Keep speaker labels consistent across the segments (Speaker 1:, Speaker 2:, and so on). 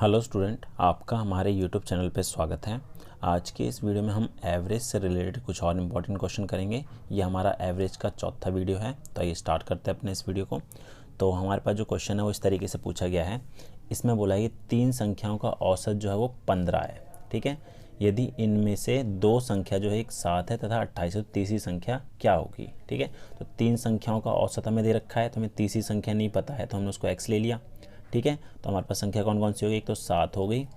Speaker 1: Hello student, आपका हमारे YouTube channel पे स्वागत है। आज के इस वीडियो में हम एवरेज से रिलेटेड कुछ और इम्पोर्टेंट क्वेश्चन करेंगे। ये हमारा एवरेज का चौथा वीडियो है, तो ये स्टार्ट करते हैं अपने इस वीडियो को। तो हमारे पास जो क्वेश्चन है वो इस तरीके से पूछा गया है। इसमें बोला है कि तीन संख्याओं का औसत जो है वो 15 है। ठीक है, यदि इनमें से दो संख्या जो है एक 7 है तथा 28 है, तो तीसरी संख्या क्या होगी। ठीक है, तो तीन संख्याओं का औसत हमें दे रखा है, तो हमें तीसरी संख्या नहीं पता है, तो हमने उसको x ले लिया। ठीक है, तो हमारे पास संख्या कौन कौन सी होगी, एक तो 7 हो गई,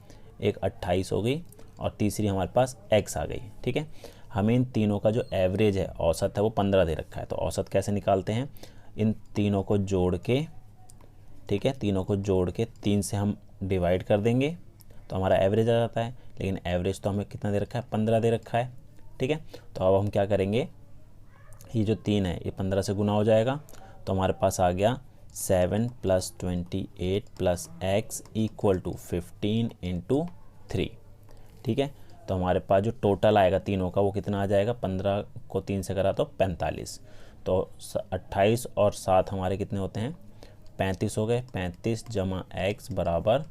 Speaker 1: एक 28 हो गई और तीसरी हमारे पास x आ गई। ठीक है, हमें इन तीनों का जो एवरेज है, औसत है, वो 15 दे रखा है। तो औसत कैसे निकालते हैं, इन तीनों को जोड़ के, ठीक है, तीनों को जोड़ के 3 से हम डिवाइड कर देंगे तो हमारा एवरेज आ जाता है। लेकिन एवरेज तो हमें कितना दे रखा है, 15 दे रखा है। ठीक है, तो अब हम क्या करेंगे, ये जो 3 है ये 15 से गुना हो जाएगा, तो हमारे पास आ गया 7 + 28 + x = 15 × 3। ठीक है, तो हमारे पास जो टोटल आएगा तीनों का वो कितना आ जाएगा, 15 को 3 से करा तो 45। तो 28 और 7 हमारे कितने होते हैं, 35 हो गए। 35 + x बराबर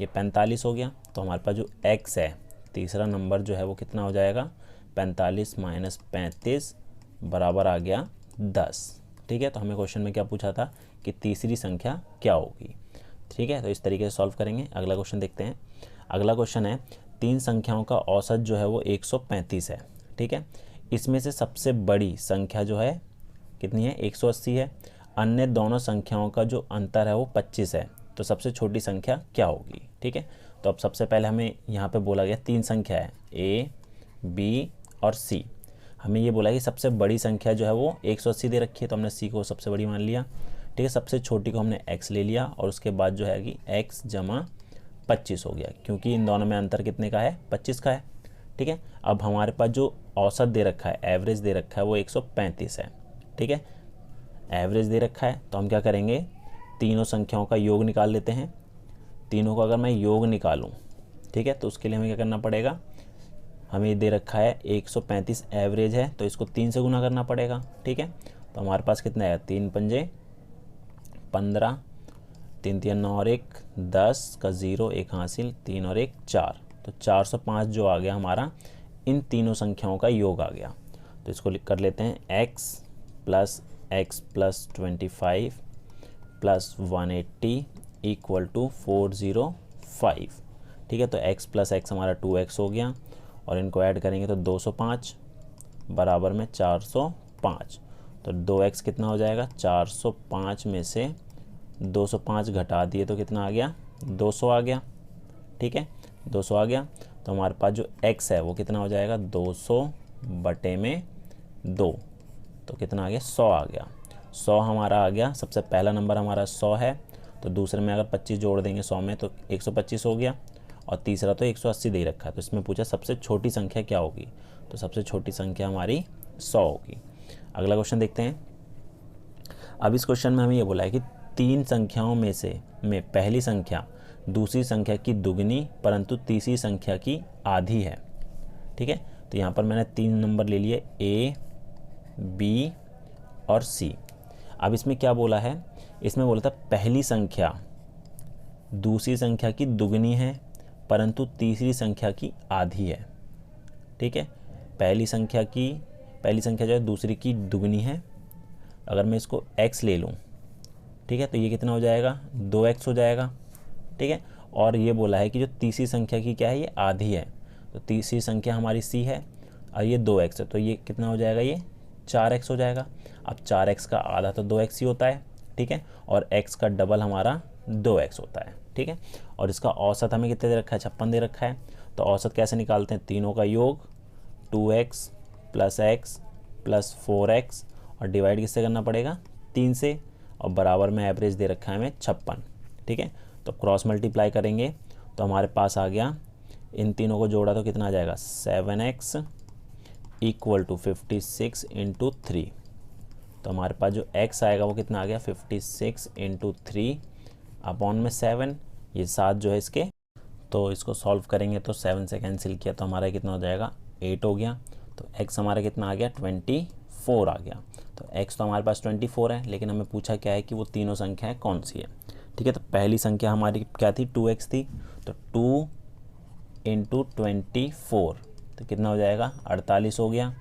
Speaker 1: ये 45 हो गया। तो हमारे पास जो x है, तीसरा नंबर जो है वो कितना हो जाएगा, 45 - 35 बराबर आ गया 10। ठीक है, तो हमें क्वेश्चन में क्या पूछा था कि तीसरी संख्या क्या होगी। ठीक है, तो इस तरीके से सॉल्व करेंगे। अगला क्वेश्चन देखते हैं। अगला क्वेश्चन है, तीन संख्याओं का औसत जो है वो 135 है। ठीक है, इसमें से सबसे बड़ी संख्या जो है कितनी है, 180 है। अन्य दोनों संख्याओं का जो अंतर है वो 25 है। तो सबसे छोटी संख्या क्या होगी। ठीक है, तो अब सबसे पहले हमें यहाँ पे बोला गया तीन संख्या है a, b और c। हमें ये बोला कि सबसे बड़ी संख्या जो है वो 180 दे रखी है, तो हमने c को सबसे बड़ी मान लिया। ठीक है, सबसे छोटी को हमने x ले लिया और उसके बाद जो है कि x = 25 हो गया, क्योंकि इन दोनों में अंतर कितने का है, 25 का है। ठीक है, अब हमारे पास जो औसत दे रखा है, एवरेज दे रखा है, वो 135 है। ठीक है, एवरेज दे रखा है, तो हम क्या करेंगे, तीनों संख्याओं का योग निकाल लेते हैं। तीनों का अगर मैं योग निकालूं, ठीक है, तो उसके लिए हमें क्या करना पड़ेगा, हमें दे रखा है 135 एवरेज है, तो इसको 3 से गुना करना पड़ेगा। ठीक है, तो हमारे पास कितना है, 3 × 5 = 15, 3 × 3 = 9 और 1 10 का 0 1 हासिल, 3 और 1 4, तो 405 जो आ गया हमारा, इन तीनों संख्याओं का योग आ गया। तो इसको कर लेते हैं, x + x + 25 + 180 = 405। ठीक है, तो x + x हमारा 2x हो गया और इनको ऐड करेंगे तो 205 बराबर में 405। तो 2x कितना हो जाएगा, 405 में से 205 घटा दिए तो कितना आ गया, 200 आ गया। ठीक है, 200 आ गया। तो हमारे पास जो x है वो कितना हो जाएगा, 200/2, तो कितना आ गया, 100 आ गया। 100 हमारा आ गया, सबसे पहला नंबर हमारा 100 है, तो दूसरे में अगर 25 जोड़ देंगे 100 में तो 125 हो गया, और तीसरा तो 180 दे रखा है। तो इसमें पूछा सबसे छोटी संख्या क्या होगी, तो सबसे छोटी संख्या हमारी 100 होगी। अगला क्वेश्चन देखते हैं। अब इस क्वेश्चन में हमें ये बोला है कि तीन संख्याओं में से पहली संख्या दूसरी संख्या की दुगनी परंतु तीसरी संख्या की आधी है। ठीक है, तो यहाँ पर मैंने 3 नंबर ले लिए, a, b और c। अब इसमें क्या बोला है, इसमें बोला था पहली संख्या दूसरी संख्या की दुगनी है परंतु तीसरी संख्या की आधी है। ठीक है, पहली संख्या जो है दूसरी की दुगनी है। अगर मैं इसको x ले लूँ, ठीक है, तो ये कितना हो जाएगा, 2x हो जाएगा। ठीक है, और ये बोला है कि जो तीसरी संख्या की क्या है, ये आधी है। तो तीसरी संख्या हमारी c है और ये 2x है, तो ये कितना हो जाएगा, ये 4x हो जाएगा। अब 4x का आधा तो 2x ही होता है। ठीक है, और x का डबल हमारा 2x होता है। ठीक है, और इसका औसत हमें कितने दे रखा है, 56 दे रखा है। तो औसत कैसे निकालते हैं, तीनों का योग 2x + x + 4x और डिवाइड किससे करना पड़ेगा, 3 से, और बराबर में एवरेज दे रखा है हमें 56। ठीक है, तो क्रॉस मल्टीप्लाई करेंगे तो हमारे पास आ गया, इन तीनों को जोड़ा तो कितना आ जाएगा, 7x = 56 × 3। तो हमारे पास जो x आएगा वो कितना आ गया, 56 × 3 अपॉन में 7, ये 7 जो है इसके, तो इसको सॉल्व करेंगे तो 7 से कैंसिल किया तो हमारा कितना हो जाएगा, 8 हो गया। तो x हमारा कितना आ गया, 24 आ गया। तो x तो हमारे पास 24 है, लेकिन हमें पूछा क्या है कि वो तीनों संख्याएं कौन सी है। ठीक है। तो पहली संख्या हमारी क्या थी, 2x थी, तो 2 × 24 तो कितना हो जाएगा, 48 हो गया।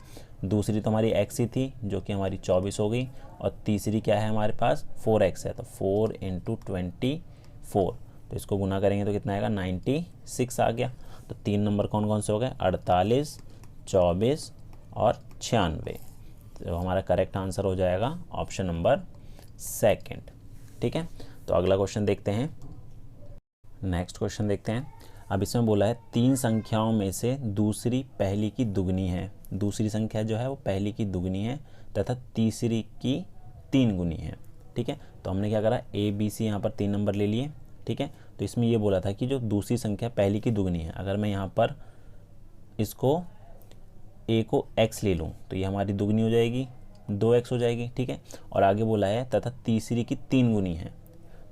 Speaker 1: दूसरी तो हमारी x ही थी जो कि हमारी 24 हो गई, और तीसरी क्या है हमारे पास, 4x है, तो 4 × 24 तो इसको गुना करेंगे तो कितना आएगा, 96 आ गया। तो 3 नंबर कौन कौन से हो गए, 48, 24 और 96। तो हमारा करेक्ट आंसर हो जाएगा ऑप्शन नंबर सेकंड। ठीक है। तो अगला क्वेश्चन देखते हैं। नेक्स्ट क्वेश्चन देखते हैं। अब इसमें बोला है 3 संख्याओं में से दूसरी पहली की दुगनी है। दूसरी संख्या जो है वो पहली की दुगनी है तथा तीसरी की 3 गुनी है। ठीक है। तो हमने क्या करा, ए बी सी यहाँ पर 3 नंबर ले लिए। ठीक है। तो इसमें ये बोला था कि जो दूसरी संख्या पहली की दुगनी है, अगर मैं यहाँ पर इसको ए को x ले लूँ तो ये हमारी दुगनी हो जाएगी, 2x हो जाएगी। ठीक है। और आगे बोला है तथा तीसरी की 3 गुनी है,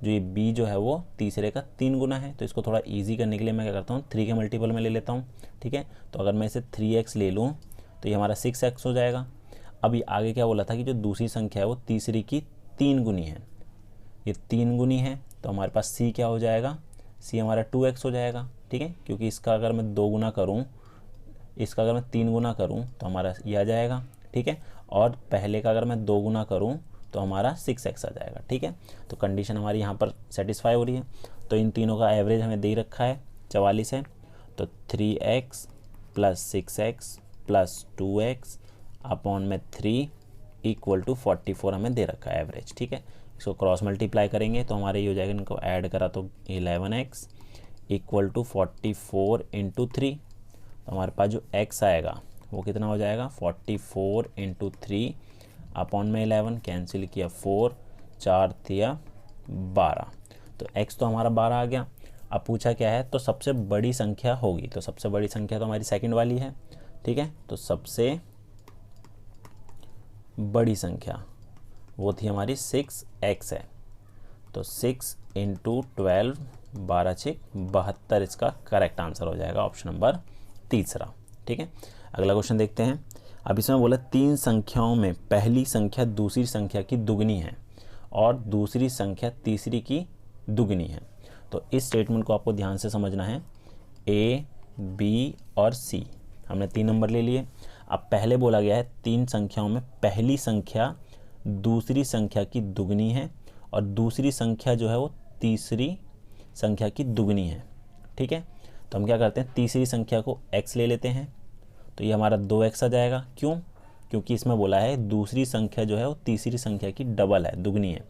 Speaker 1: जो ये b जो है वो तीसरे का 3 गुना है। तो इसको थोड़ा इजी करने के लिए मैं क्या करता हूँ, 3 के मल्टीपल में ले लेता हूँ। ठीक है। तो अगर मैं इसे 3x ले लूँ तो ये हमारा 6x हो जाएगा। अब ये आगे क्या बोला था कि जो दूसरी संख्या है वो तीसरी की 3 गुनी है, ये 3 गुनी है, तो हमारे पास c क्या हो जाएगा, c हमारा 2x हो जाएगा। ठीक है। क्योंकि इसका अगर मैं 2 गुना करूँ, इसका अगर मैं 3 गुना करूँ तो हमारा ये आ जाएगा। ठीक है। और पहले का अगर मैं 2 गुना करूँ तो हमारा 6x आ जाएगा। ठीक है। तो कंडीशन हमारी यहाँ पर सेटिस्फाई हो रही है। तो इन तीनों का एवरेज हमें दे ही रखा है, 44 है। तो 3x + 6x + 2x अपॉन में 3 = 44 हमें दे रखा है एवरेज। ठीक है। इसको क्रॉस मल्टीप्लाई करेंगे तो हमारे ये हो जाएगा, इनको ऐड करा तो 11x = 44 × 3। तो हमारे पास जो x आएगा वो कितना हो जाएगा, 44 × 3 अपॉन में 11, कैंसिल किया 4, 4 तिया 12। तो x तो हमारा 12 आ गया। अब पूछा क्या है, तो सबसे बड़ी संख्या होगी, तो सबसे बड़ी संख्या तो हमारी सेकंड वाली है। ठीक है। तो सबसे बड़ी संख्या वो थी हमारी 6x है। तो 6 × 12, 12 × 6 72 इसका करेक्ट आंसर हो जाएगा, ऑप्शन नंबर तीसरा। ठीक है। अगला क्वेश्चन देखते हैं। अब इसमें बोला 3 संख्याओं में पहली संख्या दूसरी संख्या की दुगनी है और दूसरी संख्या तीसरी की दुगनी है। तो इस स्टेटमेंट को आपको ध्यान से समझना है। ए, बी और सी हमने 3 नंबर ले लिए। अब पहले बोला गया है 3 संख्याओं में पहली संख्या दूसरी संख्या की दुगनी है और दूसरी संख्या जो है वो तीसरी संख्या की दुगनी है। ठीक है। तो हम क्या करते हैं, तीसरी संख्या को x ले लेते हैं, तो ये हमारा 2x आ जाएगा। क्यों? क्योंकि इसमें बोला है दूसरी संख्या जो है वो तीसरी संख्या की डबल है, दुगनी है,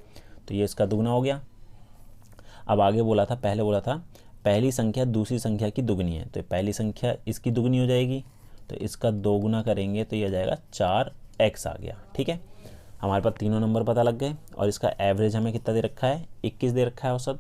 Speaker 1: तो ये इसका दुगना हो गया। अब आगे बोला था, पहले बोला था पहली संख्या दूसरी संख्या की दुगनी है, तो पहली संख्या इसकी दुगनी हो जाएगी, तो इसका 2 गुना करेंगे तो ये आ जाएगा 4x आ गया। ठीक है। हमारे पास तीनों नंबर पता लग गए और इसका एवरेज हमें कितना दे रखा है, 21 दे रखा है औसत।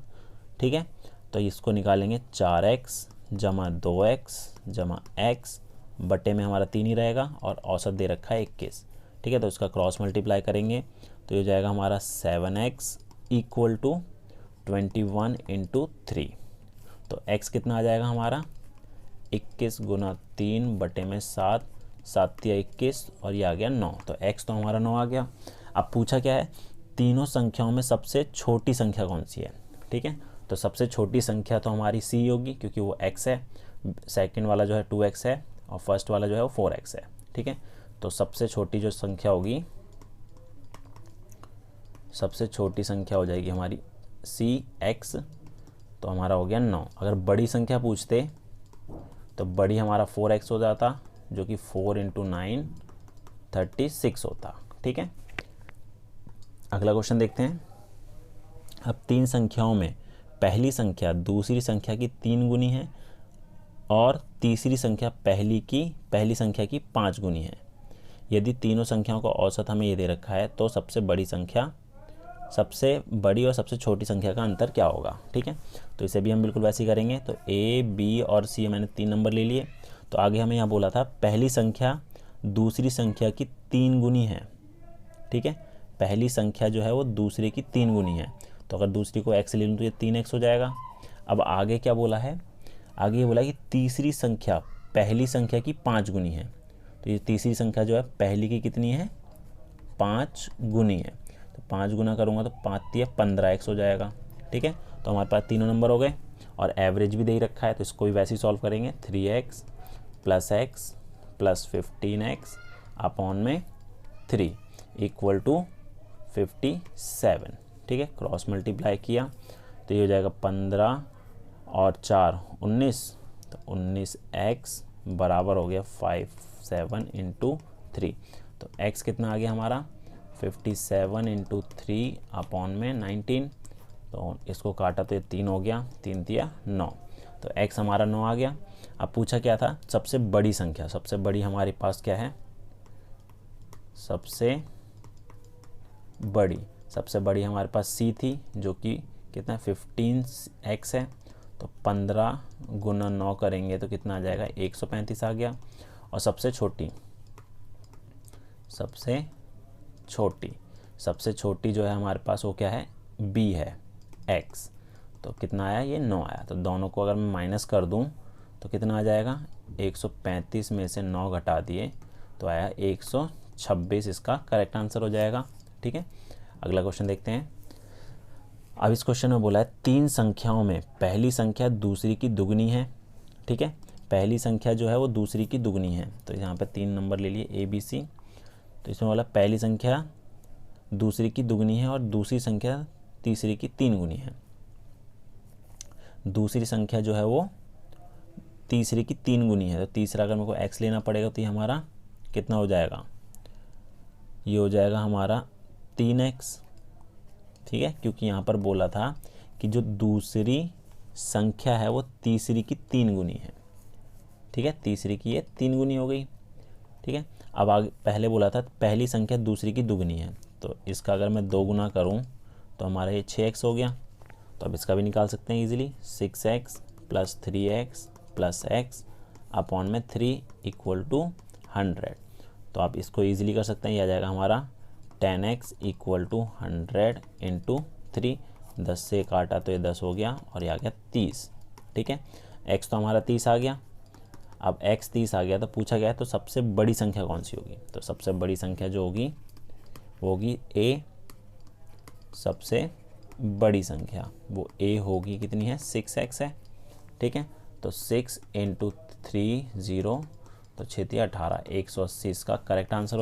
Speaker 1: ठीक है। तो इसको निकालेंगे, 4x + 2x + x बटे में हमारा 3 ही रहेगा और औसत दे रखा है 21। ठीक है। तो इसका क्रॉस मल्टीप्लाई करेंगे तो ये जाएगा हमारा 7x = 21 × 3। तो x कितना आ जाएगा हमारा, 21 × 3 बटे में 7, 7 या 21 और ये आ गया 9। तो x तो हमारा 9 आ गया। अब पूछा क्या है, तीनों संख्याओं में सबसे छोटी संख्या कौन सी है। ठीक है। तो सबसे छोटी संख्या तो हमारी c होगी क्योंकि वो x है, सेकंड वाला जो है 2x है और फर्स्ट वाला जो है वो 4x है। ठीक है। तो सबसे छोटी जो संख्या होगी, सबसे छोटी संख्या हो जाएगी हमारी cx, तो हमारा हो गया 9। अगर बड़ी संख्या पूछते तो बड़ी हमारा 4x हो जाता, जो कि 4 × 9 36 होता। ठीक है। अगला क्वेश्चन देखते हैं। अब 3 संख्याओं में पहली संख्या दूसरी संख्या की 3 गुनी है और तीसरी संख्या पहली संख्या की 5 गुनी है। यदि तीनों संख्याओं का औसत हमें ये दे रखा है तो सबसे बड़ी और सबसे छोटी संख्या का अंतर क्या होगा। ठीक है। तो इसे भी हम बिल्कुल वैसे ही करेंगे। तो ए, बी और सी मैंने 3 नंबर ले लिए। तो आगे हमें यहाँ बोला था पहली संख्या दूसरी संख्या की 3 गुनी है। ठीक है। पहली संख्या जो है वो दूसरे की 3 गुनी है, तो अगर दूसरी को x ले लूँ तो ये 3x हो जाएगा। अब आगे क्या बोला है, आगे ये बोला कि तीसरी संख्या पहली संख्या की 5 गुनी है, तो ये तीसरी संख्या जो है पहली की कितनी है, 5 गुनी है। तो 5 गुना करूँगा तो 5 × 3 = 15x हो जाएगा। ठीक है। तो हमारे पास तीनों नंबर हो गए और एवरेज भी दे ही रखा है, तो इसको भी वैसे ही सॉल्व करेंगे। 3x प्लस 15x अपॉन में 3 इक्वल टू 57। ठीक है, क्रॉस मल्टीप्लाई किया तो ये हो जाएगा 15 और 4 19, तो 19x बराबर हो गया 57 इंटू 3। तो x कितना आ गया हमारा 57 इंटू 3 अपॉन में 19, तो इसको काटा तो ये 3 हो गया, 3 दिया 9, तो x हमारा 9 आ गया। अब पूछा क्या था, सबसे बड़ी संख्या, सबसे बड़ी हमारे पास क्या है, सबसे बड़ी हमारे पास c थी जो कि कितना 15x है, तो 15 गुना 9 करेंगे तो कितना आ जाएगा 135 आ गया। और सबसे छोटी जो है हमारे पास वो क्या है, b है x, तो कितना आया, ये 9 आया। तो दोनों को अगर मैं माइनस कर दूं तो कितना आ जाएगा, 135 में से 9 घटा दिए तो आया 126, इसका करेक्ट आंसर हो जाएगा। ठीक है, अगला क्वेश्चन देखते हैं। अब इस क्वेश्चन में बोला है 3 संख्याओं में पहली संख्या दूसरी की दुगनी है। ठीक है, पहली संख्या जो है वो दूसरी की दुगनी है, तो यहाँ पे 3 नंबर ले लिए ABC। तो इसमें बोला पहली संख्या दूसरी की दुगनी है और दूसरी संख्या तीसरी की 3 गुनी है। दूसरी संख्या जो है वो तीसरी की 3 गुनी है, तो तीसरा अगर मेरे को x लेना पड़ेगा तो ये हमारा कितना हो जाएगा, ये हो जाएगा हमारा 3x। ठीक है, क्योंकि यहाँ पर बोला था कि जो दूसरी संख्या है वो तीसरी की 3 गुनी है। ठीक है, तीसरी की ये 3 गुनी हो गई। ठीक है, अब आगे पहले बोला था पहली संख्या दूसरी की दुगनी है, तो इसका अगर मैं 2 गुना करूँ तो हमारा ये 6x हो गया। तो अब इसका भी निकाल सकते हैं easily, 6x plus 3x plus x upon में 3 इक्वल टू 100। तो आप इसको इजीली कर सकते हैं, ये आ जाएगा हमारा 10x इक्वल टू 100 इंटू 3। 10 से काटा तो ये 10 हो गया और ये आ गया 30। ठीक है, x तो हमारा 30 आ गया। अब x 30 आ गया तो पूछा गया है तो सबसे बड़ी संख्या कौन सी होगी, तो सबसे बड़ी संख्या जो होगी वो होगी a। सबसे बड़ी संख्या वो a होगी, कितनी है 6x है। ठीक है, तो 6 इंटू 3 0, तो 6 18, 180 इसका करेक्ट आंसर हो